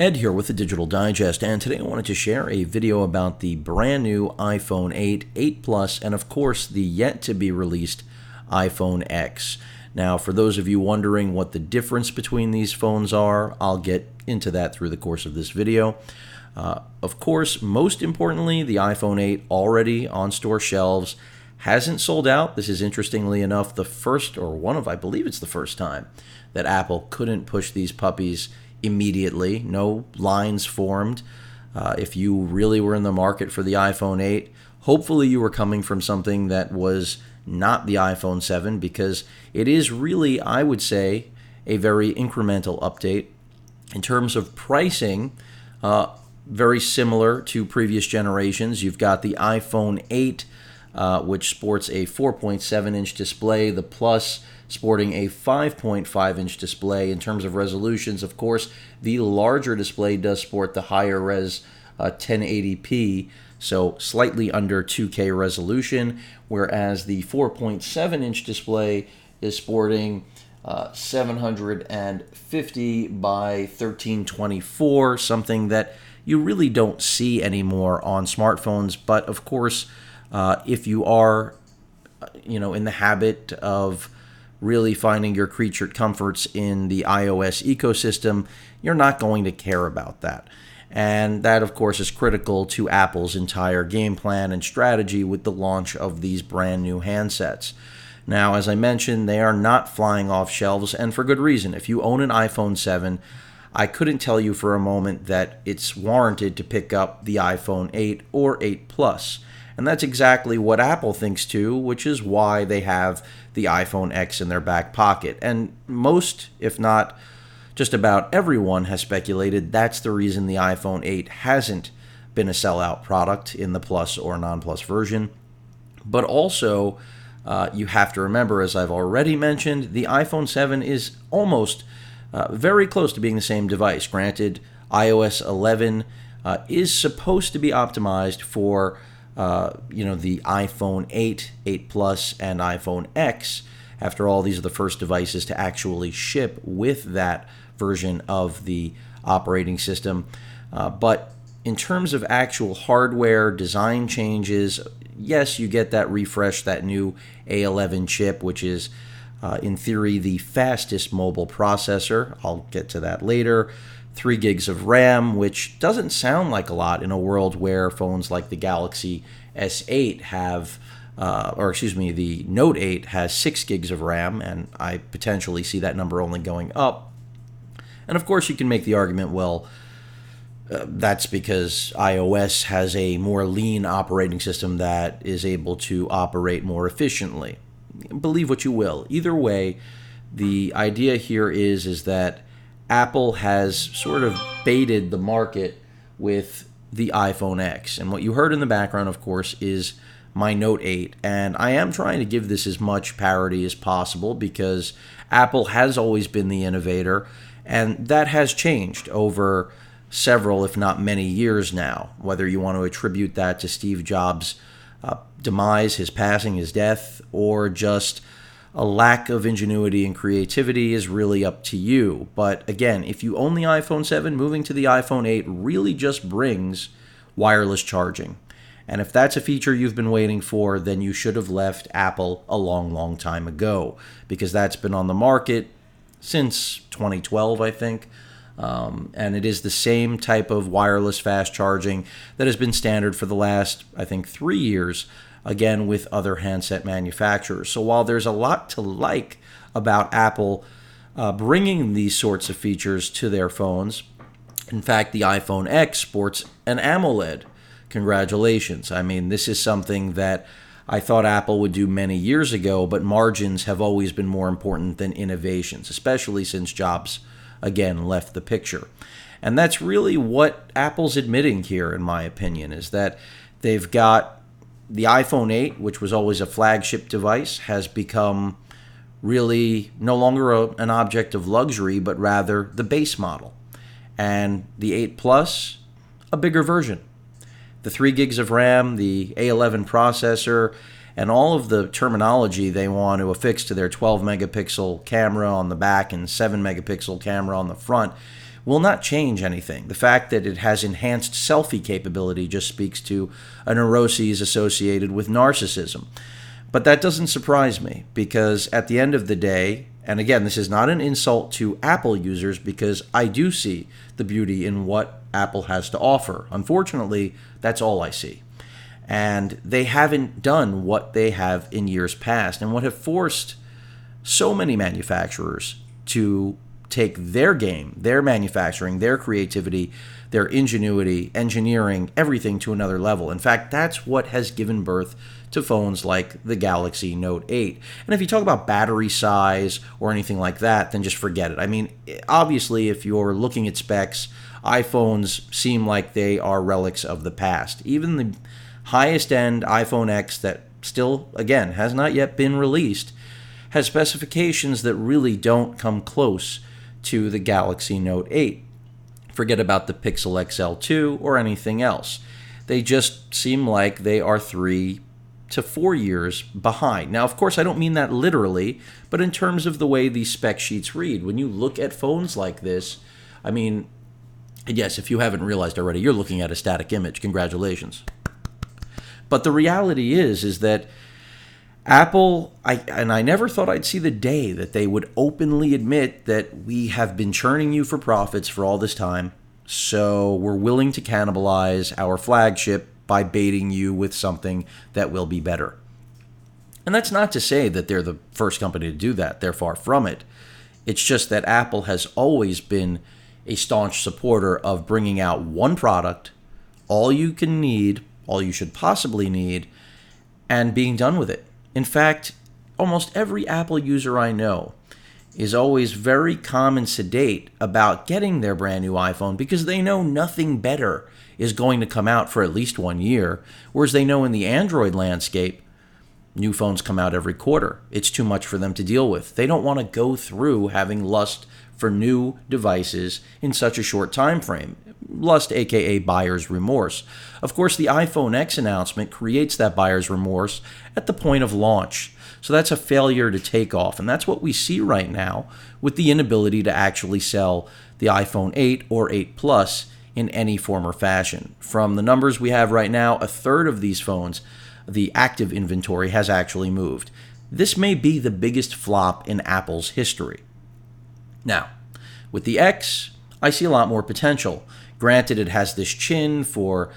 Ed here with the Digital Digest, and today I wanted to share a video about the brand new iPhone 8, 8 Plus, and of course the yet-to-be-released iPhone X. Now, for those of you wondering what the difference between these phones are, I'll get into that through the course of this video. Of course, most importantly, the iPhone 8 already on store shelves, hasn't sold out. This is, interestingly enough, the first, or one of, I believe it's the first time, that Apple couldn't push these puppies immediately. No lines formed. If you really were in the market for the iPhone 8, hopefully you were coming from something that was not the iPhone 7, because it is really, I would say, a very incremental update. In terms of pricing, very similar to previous generations. You've got the iPhone 8, which sports a 4.7-inch display, the Plus sporting a 5.5-inch display. In terms of resolutions, of course, the larger display does sport the higher res 1080p, so slightly under 2K resolution, whereas the 4.7-inch display is sporting 750 by 1324, something that you really don't see anymore on smartphones. But of course, if you are, in the habit of really finding your creatured comforts in the iOS ecosystem, you're not going to care about that. And that, of course, is critical to Apple's entire game plan and strategy with the launch of these brand new handsets. Now, as I mentioned, they are not flying off shelves, and for good reason. If you own an iPhone 7, I couldn't tell you for a moment that it's warranted to pick up the iPhone 8 or 8 Plus. And that's exactly what Apple thinks too, which is why they have the iPhone X in their back pocket. And most, if not just about everyone, has speculated that's the reason the iPhone 8 hasn't been a sellout product in the Plus or non-Plus version. But also, you have to remember, as I've already mentioned, the iPhone 7 is almost very close to being the same device. Granted, iOS 11 is supposed to be optimized for the iPhone 8, 8 Plus, and iPhone X. After all, these are the first devices to actually ship with that version of the operating system. But in terms of actual hardware design changes, yes, you get that refresh, that new A11 chip, which is in theory the fastest mobile processor. I'll get to that later. 3 gigs of RAM, which doesn't sound like a lot in a world where phones like the Galaxy S8 have, the Note 8 has 6 gigs of RAM, and I potentially see that number only going up. And of course, you can make the argument, well, that's because iOS has a more lean operating system that is able to operate more efficiently. Believe what you will. Either way, the idea here is that Apple has sort of baited the market with the iPhone X. And what you heard in the background, of course, is my Note 8. And I am trying to give this as much parity as possible because Apple has always been the innovator, and that has changed over several, if not many years now. Whether you want to attribute that to Steve Jobs' demise, his passing, his death, or just a lack of ingenuity and creativity is really up to you. But again, if you own the iPhone 7, moving to the iPhone 8 really just brings wireless charging. And if that's a feature you've been waiting for, then you should have left Apple a long, long time ago, because that's been on the market since 2012, I think. And it is the same type of wireless fast charging that has been standard for the last, I think, 3 years, again, with other handset manufacturers. So while there's a lot to like about Apple bringing these sorts of features to their phones, in fact, the iPhone X sports an AMOLED. Congratulations. I mean, this is something that I thought Apple would do many years ago, but margins have always been more important than innovations, especially since Jobs, again, left the picture. And that's really what Apple's admitting here, in my opinion, is that they've got the iPhone 8, which was always a flagship device, has become really no longer an object of luxury, but rather the base model. And the 8 Plus, a bigger version. The 3 gigs of RAM, the A11 processor, and all of the terminology they want to affix to their 12 megapixel camera on the back and 7 megapixel camera on the front, will not change anything. The fact that it has enhanced selfie capability just speaks to a neuroses associated with narcissism. But that doesn't surprise me, because at the end of the day, and again, this is not an insult to Apple users, because I do see the beauty in what Apple has to offer. Unfortunately, that's all I see. And they haven't done what they have in years past, and what have forced so many manufacturers to take their game, their manufacturing, their creativity, their ingenuity, engineering, everything to another level. In fact, that's what has given birth to phones like the Galaxy Note 8. And if you talk about battery size or anything like that, then just forget it. I mean, obviously, if you're looking at specs, iPhones seem like they are relics of the past. Even the highest end iPhone X that still, again, has not yet been released has specifications that really don't come close to the Galaxy Note 8. Forget about the Pixel XL2 or anything else. They just seem like they are 3 to 4 years behind. Now, of course, I don't mean that literally, but in terms of the way these spec sheets read, when you look at phones like this, I mean, yes, if you haven't realized already, you're looking at a static image. Congratulations. But the reality is that Apple, I never thought I'd see the day that they would openly admit that we have been churning you for profits for all this time, so we're willing to cannibalize our flagship by baiting you with something that will be better. And that's not to say that they're the first company to do that. They're far from it. It's just that Apple has always been a staunch supporter of bringing out one product, all you can need, all you should possibly need, and being done with it. In fact, almost every Apple user I know is always very calm and sedate about getting their brand new iPhone because they know nothing better is going to come out for at least 1 year, whereas they know in the Android landscape, new phones come out every quarter. It's too much for them to deal with. They don't want to go through having lust for new devices in such a short time frame. Lust, aka buyer's remorse. Of course, the iPhone X announcement creates that buyer's remorse at the point of launch. So that's a failure to take off. And that's what we see right now with the inability to actually sell the iPhone 8 or 8 Plus in any form or fashion. From the numbers we have right now, a third of these phones, the active inventory, has actually moved. This may be the biggest flop in Apple's history. Now, with the X, I see a lot more potential. Granted, it has this chin for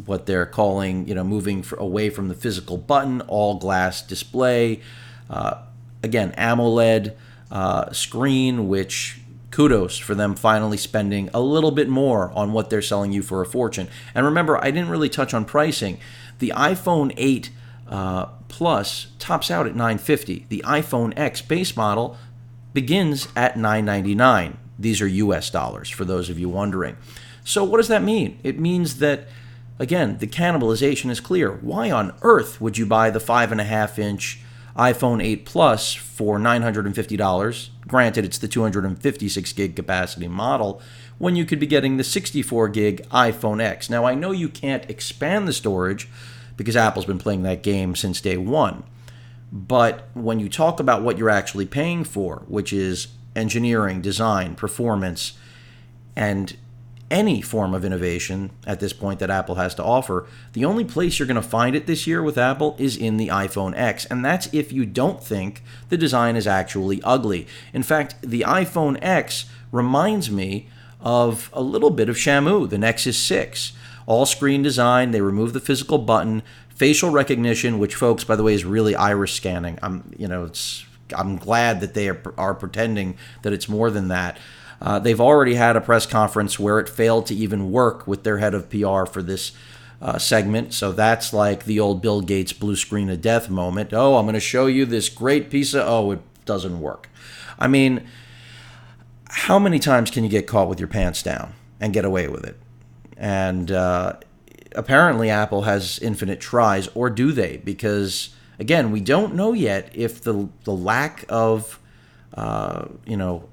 what they're calling, moving away from the physical button, all glass display. Again, AMOLED screen, which kudos for them finally spending a little bit more on what they're selling you for a fortune. And remember, I didn't really touch on pricing. The iPhone 8 Plus tops out at $950. The iPhone X base model begins at $999. These are US dollars, for those of you wondering. So what does that mean? It means that, again, the cannibalization is clear. Why on earth would you buy the 5.5-inch iPhone 8 Plus for $950? Granted, it's the 256 gig capacity model, when you could be getting the 64 gig iPhone X. Now, I know you can't expand the storage because Apple's been playing that game since day one. But when you talk about what you're actually paying for, which is engineering, design, performance, and any form of innovation at this point that Apple has to offer, the only place you're going to find it this year with Apple is in the iPhone X. And that's if you don't think the design is actually ugly. In fact, the iPhone X reminds me of a little bit of Xiaomi, the Nexus 6. All screen design, they remove the physical button, facial recognition, which, folks, by the way, is really iris scanning. I'm glad that they are pretending that it's more than that. They've already had a press conference where it failed to even work with their head of PR for this segment. So that's like the old Bill Gates blue screen of death moment. Oh, I'm going to show you this great piece of... Oh, it doesn't work. I mean, how many times can you get caught with your pants down and get away with it? And apparently Apple has infinite tries, or do they? Because, again, we don't know yet if the lack of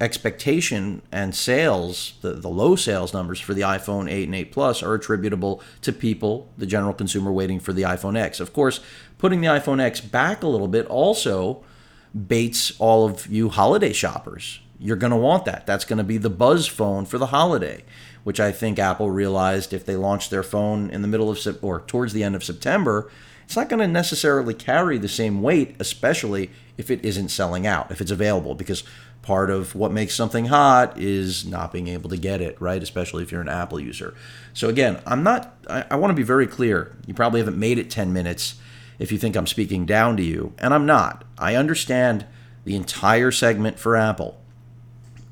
expectation and sales, the low sales numbers for the iPhone 8 and 8 Plus are attributable to people, the general consumer, waiting for the iPhone X. Of course, putting the iPhone X back a little bit also baits all of you holiday shoppers. you're going to want that. That's going to be the buzz phone for the holiday, which I think Apple realized if they launched their phone in the middle of or towards the end of September, it's not going to necessarily carry the same weight, especially if it isn't selling out, if it's available, because part of what makes something hot is not being able to get it, right? Especially if you're an Apple user. So again, I want to be very clear. You probably haven't made it 10 minutes if you think I'm speaking down to you, and I'm not. I understand the entire segment for Apple.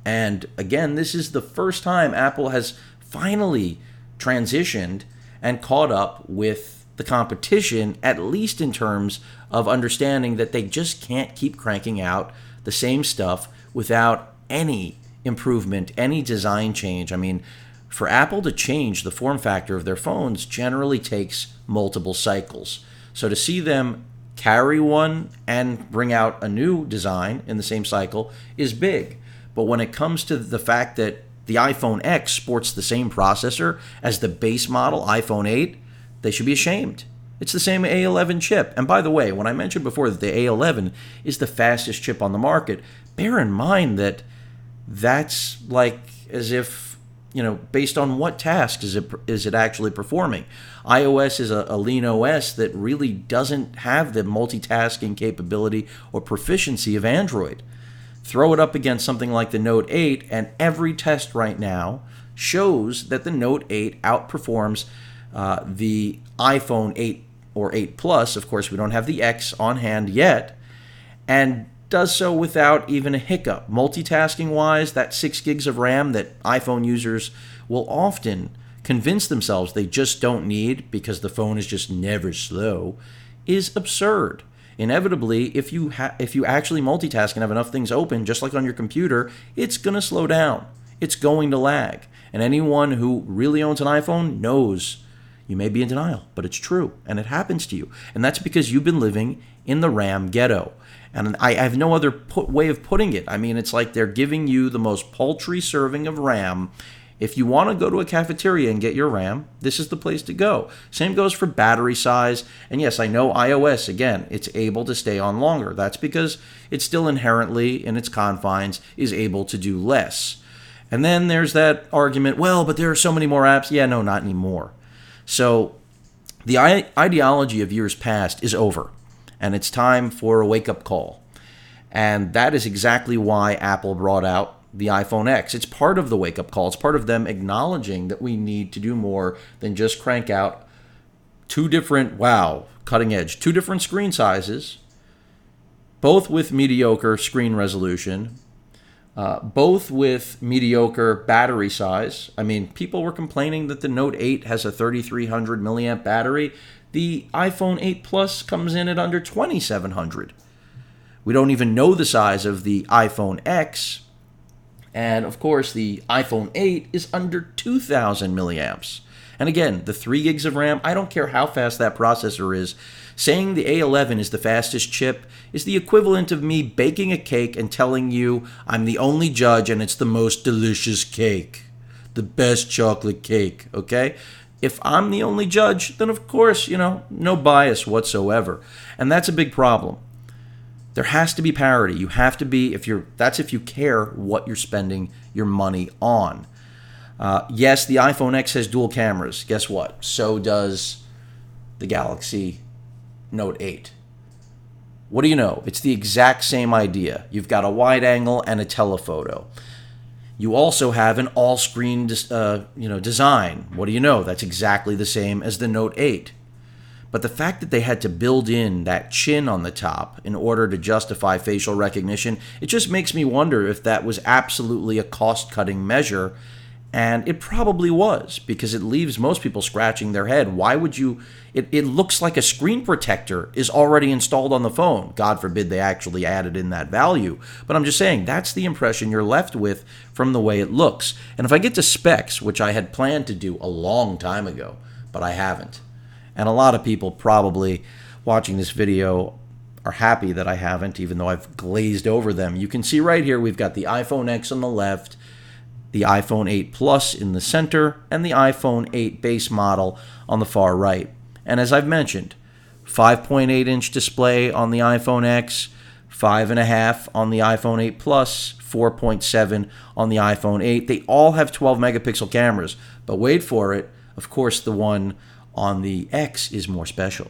And again, this is the first time Apple has finally transitioned and caught up with the competition, at least in terms of understanding that they just can't keep cranking out the same stuff without any improvement, any design change. I mean, for Apple to change the form factor of their phones generally takes multiple cycles. So to see them carry one and bring out a new design in the same cycle is big. But when it comes to the fact that the iPhone X sports the same processor as the base model iPhone 8, they should be ashamed. It's the same A11 chip. And by the way, when I mentioned before that the A11 is the fastest chip on the market, bear in mind that that's like as if, based on what task is it actually performing? iOS is a lean OS that really doesn't have the multitasking capability or proficiency of Android. Throw it up against something like the Note 8, and every test right now shows that the Note 8 outperforms the iPhone 8 or 8 Plus. Of course, we don't have the X on hand yet, and does so without even a hiccup. Multitasking-wise, that 6 gigs of RAM that iPhone users will often convince themselves they just don't need because the phone is just never slow is absurd. Inevitably, if you actually multitask and have enough things open, just like on your computer, it's going to slow down. It's going to lag. And anyone who really owns an iPhone knows you may be in denial, but it's true, and it happens to you. And that's because you've been living in the RAM ghetto. And I have no other way of putting it. I mean, it's like they're giving you the most paltry serving of RAM. If you want to go to a cafeteria and get your RAM, this is the place to go. Same goes for battery size. And yes, I know iOS, again, it's able to stay on longer. That's because it still inherently, in its confines, is able to do less. And then there's that argument, well, but there are so many more apps. Yeah, no, not anymore. So the ideology of years past is over, and it's time for a wake-up call. And that is exactly why Apple brought out the iPhone X. It's part of the wake-up call. It's part of them acknowledging that we need to do more than just crank out two different screen sizes, both with mediocre screen resolution, both with mediocre battery size. I mean, people were complaining that the Note 8 has a 3,300 milliamp battery. The iPhone 8 Plus comes in at under 2,700. We don't even know the size of the iPhone X. And of course, the iPhone 8 is under 2,000 milliamps. And again, the 3 gigs of RAM, I don't care how fast that processor is. Saying the A11 is the fastest chip is the equivalent of me baking a cake and telling you I'm the only judge and it's the most delicious cake. The best chocolate cake, okay? If I'm the only judge, then of course, no bias whatsoever. And that's a big problem. There has to be parity. You have to be, if you care what you're spending your money on. Yes, the iPhone X has dual cameras. Guess what? So does the Galaxy Note 8. What do you know? It's the exact same idea. You've got a wide angle and a telephoto. You also have an all-screen design. What do you know? That's exactly the same as the Note 8. But the fact that they had to build in that chin on the top in order to justify facial recognition, it just makes me wonder if that was absolutely a cost-cutting measure. And it probably was, because it leaves most people scratching their head. Why would you? It looks like a screen protector is already installed on the phone. God forbid they actually added in that value. But I'm just saying, that's the impression you're left with from the way it looks. And if I get to specs, which I had planned to do a long time ago, but I haven't. And a lot of people probably watching this video are happy that I haven't, even though I've glazed over them. You can see right here, we've got the iPhone X on the left, the iPhone 8 Plus in the center, and the iPhone 8 base model on the far right. And as I've mentioned, 5.8-inch display on the iPhone X, 5.5 on the iPhone 8 Plus, 4.7 on the iPhone 8. They all have 12 megapixel cameras, but wait for it. Of course, the one on the X is more special.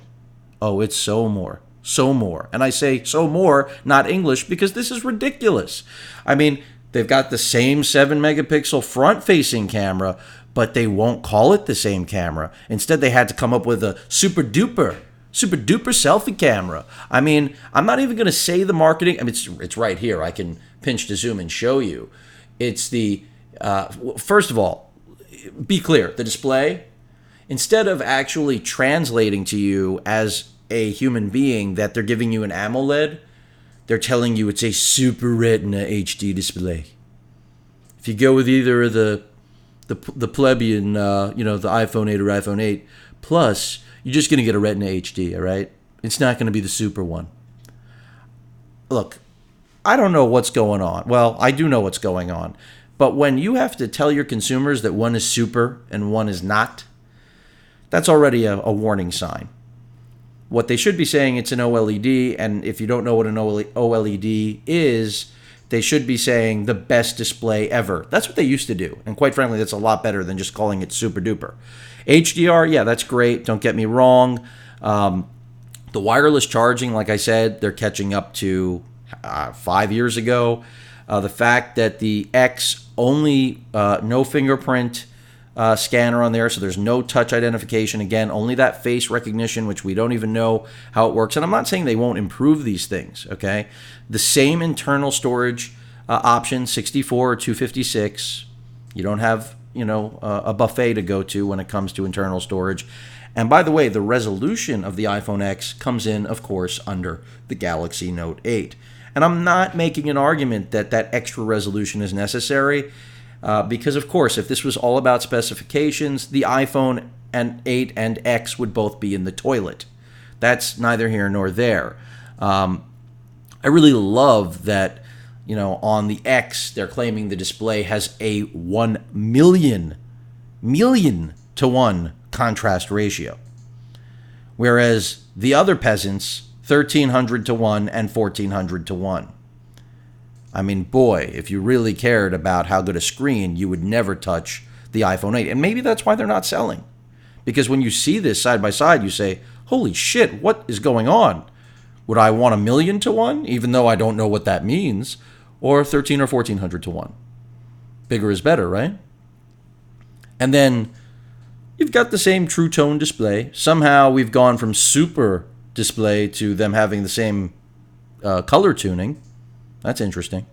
Oh, it's so more. So more. And I say so more, not English, because this is ridiculous. I mean, they've got the same 7 megapixel front-facing camera, but they won't call it the same camera. Instead, they had to come up with a super duper selfie camera. I mean, I'm not even going to say the marketing. I mean, it's right here. I can pinch to zoom and show you. It's the, first of all, be clear, the display, instead of actually translating to you as a human being that they're giving you an AMOLED, they're telling you it's a Super Retina HD display. If you go with either of the plebeian, the iPhone 8 or iPhone 8 Plus, you're just going to get a Retina HD, all right? It's not going to be the super one. Look, I don't know what's going on. Well, I do know what's going on. But when you have to tell your consumers that one is super and one is not, that's already a warning sign. What they should be saying, it's an OLED, and if you don't know what an OLED is, they should be saying the best display ever. That's what they used to do, and quite frankly, that's a lot better than just calling it super duper. HDR, yeah, that's great, don't get me wrong. The wireless charging, like I said, they're catching up to 5 years ago. The fact that the X only no fingerprint scanner on there, so there's no touch identification. Again, only that face recognition, which we don't even know how it works. And I'm not saying they won't improve these things, okay? The same internal storage option, 64 or 256. You don't have, a buffet to go to when it comes to internal storage. And by the way, the resolution of the iPhone X comes in, of course, under the Galaxy Note 8. And I'm not making an argument that that extra resolution is necessary. Because, of course, if this was all about specifications, the iPhone 8 and X would both be in the toilet. That's neither here nor there. I really love that, on the X, they're claiming the display has a 1 million to 1 contrast ratio. Whereas the other peasants, 1,300 to 1 and 1,400 to 1. I mean, boy, if you really cared about how good a screen, you would never touch the iPhone 8. And maybe that's why they're not selling. Because when you see this side by side, you say, holy shit, what is going on? Would I want 1 million to 1, even though I don't know what that means? Or 1,300 or 1,400 to 1? Bigger is better, right? And then you've got the same True Tone display. Somehow we've gone from super display to them having the same color tuning. That's interesting.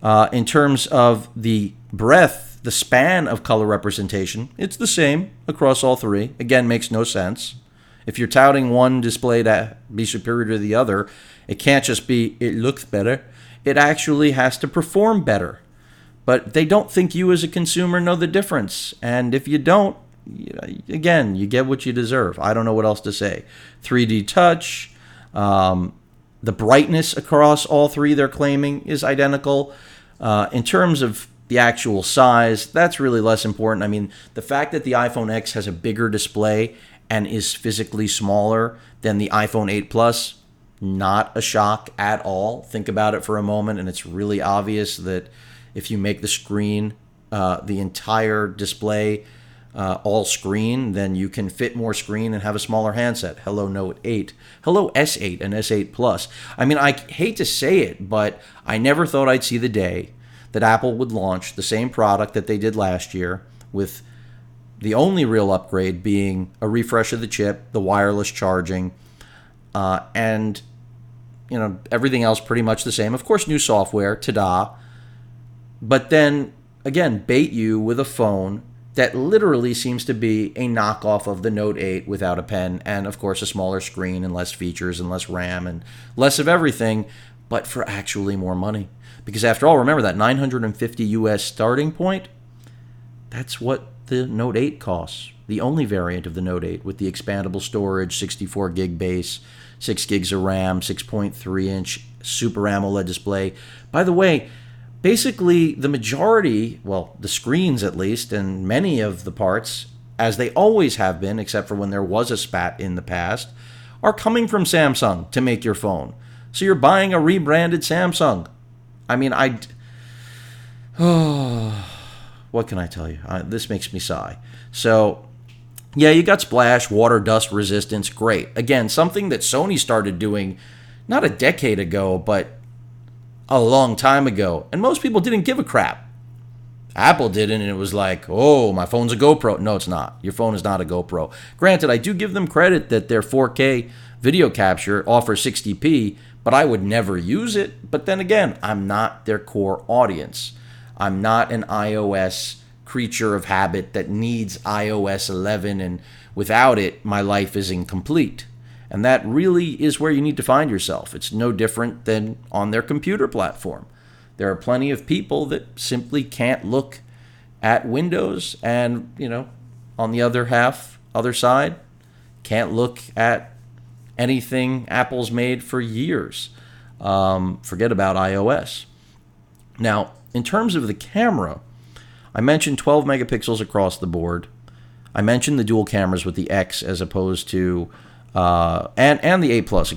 In terms of the breadth, the span of color representation, it's the same across all three. Again, makes no sense. If you're touting one display to be superior to the other, it can't just be it looks better. It actually has to perform better. But they don't think you as a consumer know the difference. And if you don't, again, you get what you deserve. I don't know what else to say. 3D touch, the brightness across all three they're claiming is identical. In terms of the actual size, that's really less important. I mean, the fact that the iPhone X has a bigger display and is physically smaller than the iPhone 8 Plus, not a shock at all. Think about it for a moment, and it's really obvious that if you make the screen, the entire display, all screen, then you can fit more screen and have a smaller handset. Hello Note 8. Hello S8 and S8 Plus. I mean, I hate to say it, but I never thought I'd see the day that Apple would launch the same product that they did last year, with the only real upgrade being a refresh of the chip, the wireless charging, and everything else pretty much the same. Of course, new software, ta-da. But then, again, bait you with a phone that literally seems to be a knockoff of the Note 8 without a pen, and of course a smaller screen and less features and less RAM and less of everything, but for actually more money. Because after all, remember that $950 US starting point? That's what the Note 8 costs. The only variant of the Note 8 with the expandable storage, 64 gig base, 6 gigs of RAM, 6.3-inch Super AMOLED display. By the way, basically, the majority, well, the screens at least, and many of the parts, as they always have been, except for when there was a spat in the past, are coming from Samsung to make your phone. So you're buying a rebranded Samsung. I mean, what can I tell you? This makes me sigh. So, yeah, you got splash, water, dust resistance. Great. Again, something that Sony started doing not a decade ago, but a long time ago. And most people didn't give a crap. Apple didn't, and it was like, oh, my phone's a GoPro. No, it's not. Your phone is not a GoPro. Granted, I do give them credit that their 4K video capture offers 60p, but I would never use it. But then again, I'm not their core audience. I'm not an iOS creature of habit that needs iOS 11, and without it, my life is incomplete. And that really is where you need to find yourself. It's no different than on their computer platform. There are plenty of people that simply can't look at Windows, and, on the other side, can't look at anything Apple's made for years. Forget about iOS. Now, in terms of the camera, I mentioned 12 megapixels across the board. I mentioned the dual cameras with the X as opposed to, and the 8 Plus,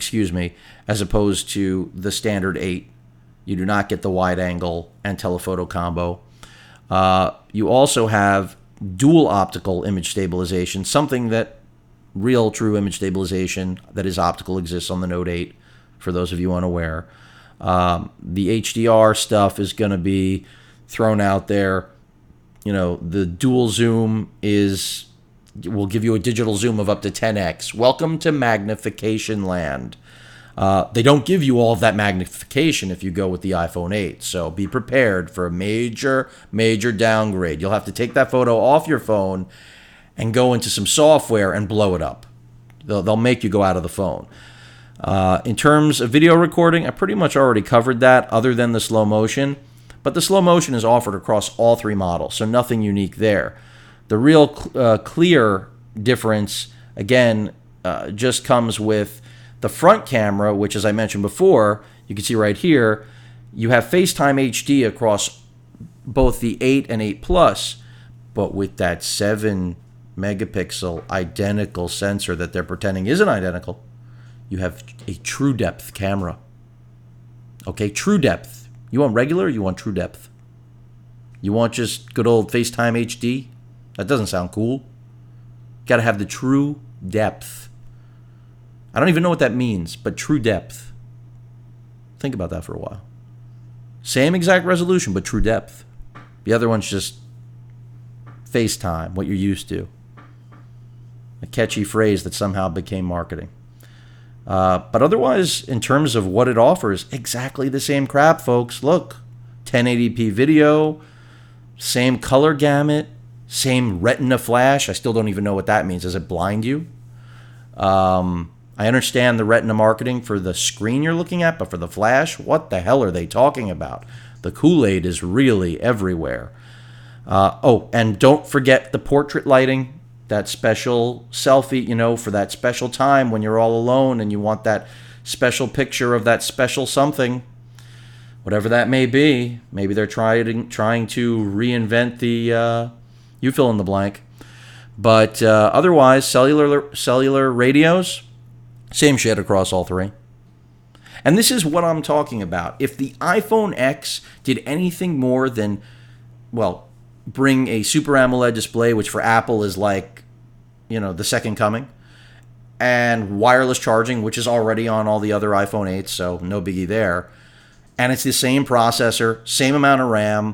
as opposed to the standard 8. You do not get the wide angle and telephoto combo. You also have dual optical image stabilization, something that real true image stabilization that is optical exists on the Note 8, for those of you unaware. The HDR stuff is going to be thrown out there. The dual zoom will give you a digital zoom of up to 10x. Welcome to magnification land. They don't give you all of that magnification if you go with the iPhone 8, so be prepared for a major, major downgrade. You'll have to take that photo off your phone and go into some software and blow it up. They'll make you go out of the phone. In terms of video recording, I pretty much already covered that, other than the slow motion. But the slow motion is offered across all three models, so nothing unique there. The real clear difference, again, just comes with the front camera, which, as I mentioned before, you can see right here, you have FaceTime HD across both the 8 and 8 Plus, but with that 7 megapixel identical sensor that they're pretending isn't identical, you have a true depth camera. Okay, true depth. You want regular or you want true depth? You want just good old FaceTime HD? That doesn't sound cool. Got to have the true depth. I don't even know what that means, but true depth. Think about that for a while. Same exact resolution, but true depth. The other one's just FaceTime, what you're used to. A catchy phrase that somehow became marketing. But otherwise, in terms of what it offers, exactly the same crap, folks. Look, 1080p video, same color gamut, same retina flash. I still don't even know what that means. Does it blind you? I understand the retina marketing for the screen you're looking at, but for the flash, what the hell are they talking about? The Kool-Aid is really everywhere. And don't forget the portrait lighting, that special selfie, for that special time when you're all alone and you want that special picture of that special something, whatever that may be. Maybe they're trying to reinvent the, you fill in the blank. But otherwise, cellular radios, same shit across all three. And this is what I'm talking about. If the iPhone X did anything more than, bring a Super AMOLED display, which for Apple is like, the second coming, and wireless charging, which is already on all the other iPhone 8s, so no biggie there. And it's the same processor, same amount of RAM,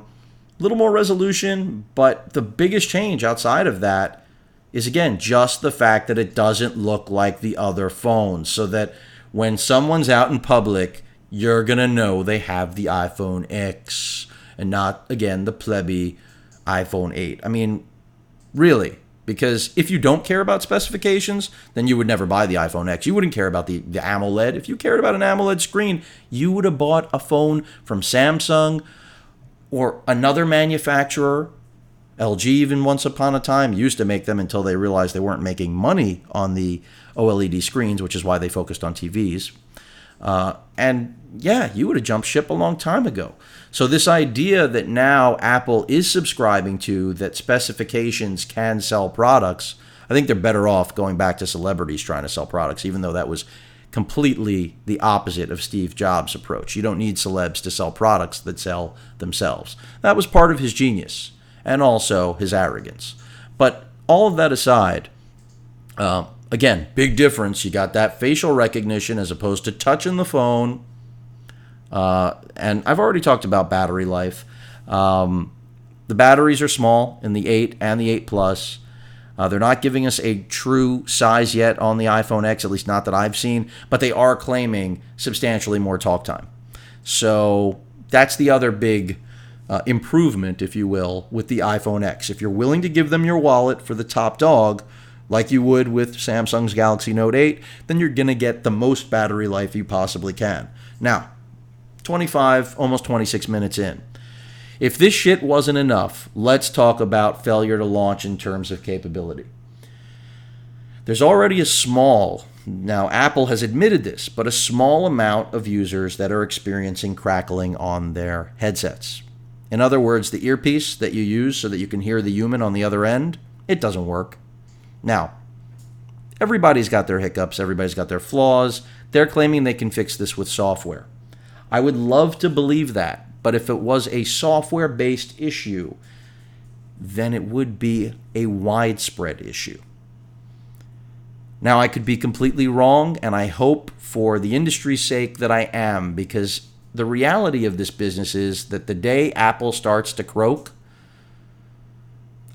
a little more resolution, but the biggest change outside of that is, again, just the fact that it doesn't look like the other phones, so that when someone's out in public, you're going to know they have the iPhone X and not, again, the plebby iPhone 8. I mean, really, because if you don't care about specifications, then you would never buy the iPhone X. You wouldn't care about the AMOLED. If you cared about an AMOLED screen, you would have bought a phone from Samsung or another manufacturer. LG, even once upon a time, used to make them until they realized they weren't making money on the OLED screens, which is why they focused on TVs. And yeah, you would have jumped ship a long time ago. So this idea that now Apple is subscribing to, that specifications can sell products, I think they're better off going back to celebrities trying to sell products, even though that was completely the opposite of Steve Jobs' approach. You don't need celebs to sell products that sell themselves. That was part of his genius and also his arrogance. But all of that aside, again, big difference. You got that facial recognition as opposed to touching the phone. And I've already talked about battery life. The batteries are small in the 8 and the 8 Plus. They're not giving us a true size yet on the iPhone X, at least not that I've seen, but they are claiming substantially more talk time. So that's the other big improvement, if you will, with the iPhone X. If you're willing to give them your wallet for the top dog, like you would with Samsung's Galaxy Note 8, then you're going to get the most battery life you possibly can. Now, 25, almost 26 minutes in. If this shit wasn't enough, let's talk about failure to launch in terms of capability. There's already a small, now Apple has admitted this, but a small amount of users that are experiencing crackling on their headsets. In other words, the earpiece that you use so that you can hear the human on the other end, it doesn't work. Now, everybody's got their hiccups, everybody's got their flaws. They're claiming they can fix this with software. I would love to believe that. But if it was a software-based issue, then it would be a widespread issue. Now, I could be completely wrong, and I hope for the industry's sake that I am, because the reality of this business is that the day Apple starts to croak,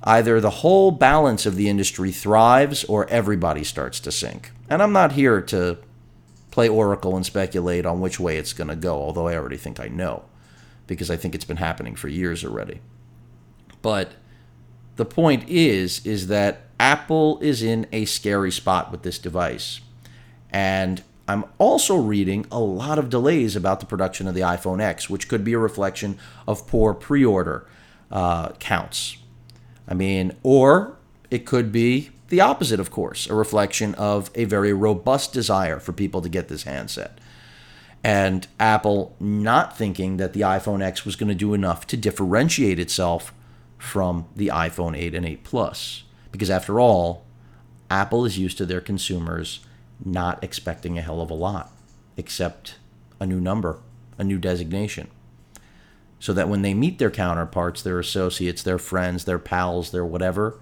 either the whole balance of the industry thrives or everybody starts to sink. And I'm not here to play Oracle and speculate on which way it's going to go, although I already think I know, because I think it's been happening for years already. But the point is that Apple is in a scary spot with this device. And I'm also reading a lot of delays about the production of the iPhone X, which could be a reflection of poor pre-order counts. I mean, or it could be the opposite, of course, a reflection of a very robust desire for people to get this handset. And Apple not thinking that the iPhone X was going to do enough to differentiate itself from the iPhone 8 and 8 Plus. Because after all, Apple is used to their consumers not expecting a hell of a lot, except a new number, a new designation. So that when they meet their counterparts, their associates, their friends, their pals, their whatever,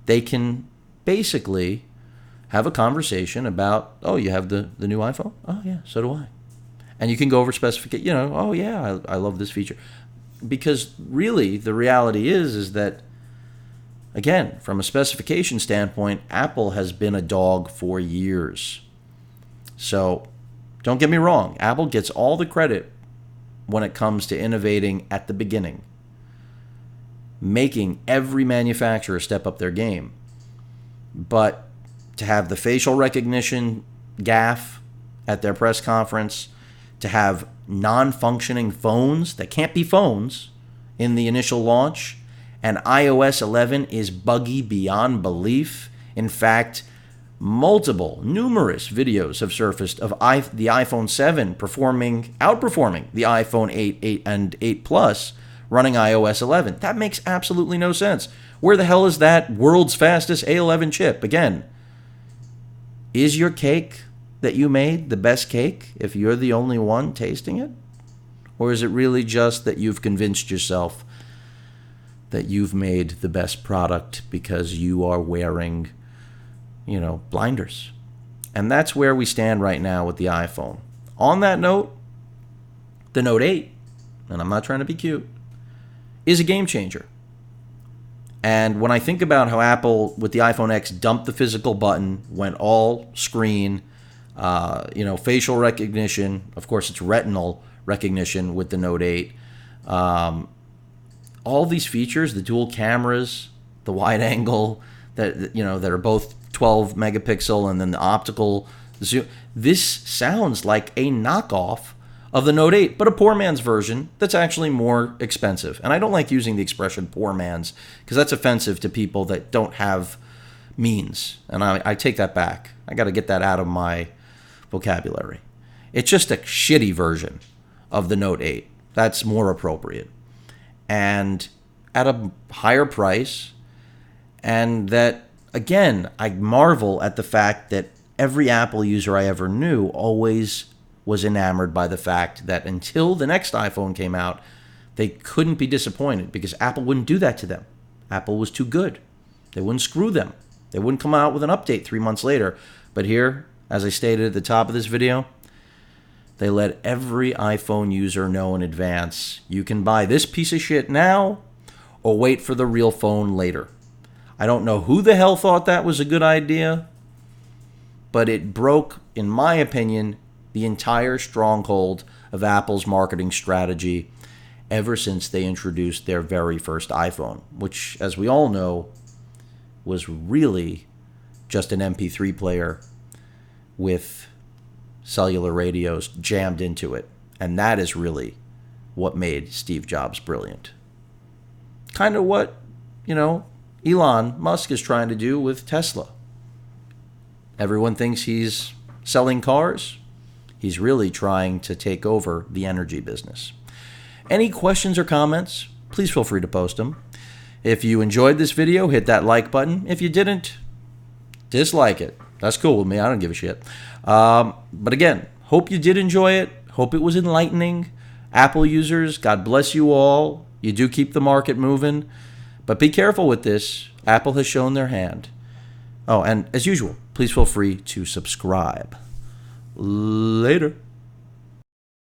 they can basically have a conversation about, oh, you have the new iPhone? Oh, yeah, so do I. And you can go over specification, oh, yeah, I love this feature. Because really, the reality is that, again, from a specification standpoint, Apple has been a dog for years. So don't get me wrong. Apple gets all the credit when it comes to innovating at the beginning, making every manufacturer step up their game. But to have the facial recognition gaffe at their press conference, to have non-functioning phones that can't be phones in the initial launch, and iOS 11 is buggy beyond belief. In fact, numerous videos have surfaced of the iPhone 7 outperforming the iPhone 8 and 8 Plus running iOS 11. That makes absolutely no sense. Where the hell is that world's fastest A11 chip? Again, is your cake that you made the best cake if you're the only one tasting it? Or is it really just that you've convinced yourself that you've made the best product because you are wearing, blinders? And that's where we stand right now with the iPhone. On that note, the Note 8, and I'm not trying to be cute, is a game changer. And when I think about how Apple, with the iPhone X, dumped the physical button, went all screen, facial recognition, of course it's retinal recognition with the Note 8, all these features, the dual cameras, the wide angle, that are both 12 megapixel, and then the optical zoom. This sounds like a knockoff of the Note 8, but a poor man's version that's actually more expensive. And I don't like using the expression poor man's because that's offensive to people that don't have means. And I take that back. I got to get that out of my vocabulary. It's just a shitty version of the Note 8. That's more appropriate. And at a higher price. And that, again, I marvel at the fact that every Apple user I ever knew always was enamored by the fact that until the next iPhone came out, they couldn't be disappointed because Apple wouldn't do that to them. Apple was too good. They wouldn't screw them. They wouldn't come out with an update 3 months later. But here, as I stated at the top of this video, they let every iPhone user know in advance, you can buy this piece of shit now or wait for the real phone later. I don't know who the hell thought that was a good idea, but it broke, in my opinion, the entire stronghold of Apple's marketing strategy ever since they introduced their very first iPhone, which, as we all know, was really just an MP3 player with cellular radios jammed into it. And that is really what made Steve Jobs brilliant. Kind of what, Elon Musk is trying to do with Tesla. Everyone thinks he's selling cars. He's really trying to take over the energy business. Any questions or comments, please feel free to post them. If you enjoyed this video, hit that like button. If you didn't, dislike it. That's cool with me. I don't give a shit. But again, hope you did enjoy it. Hope it was enlightening. Apple users, God bless you all. You do keep the market moving. But be careful with this. Apple has shown their hand. Oh, and as usual, please feel free to subscribe. Later.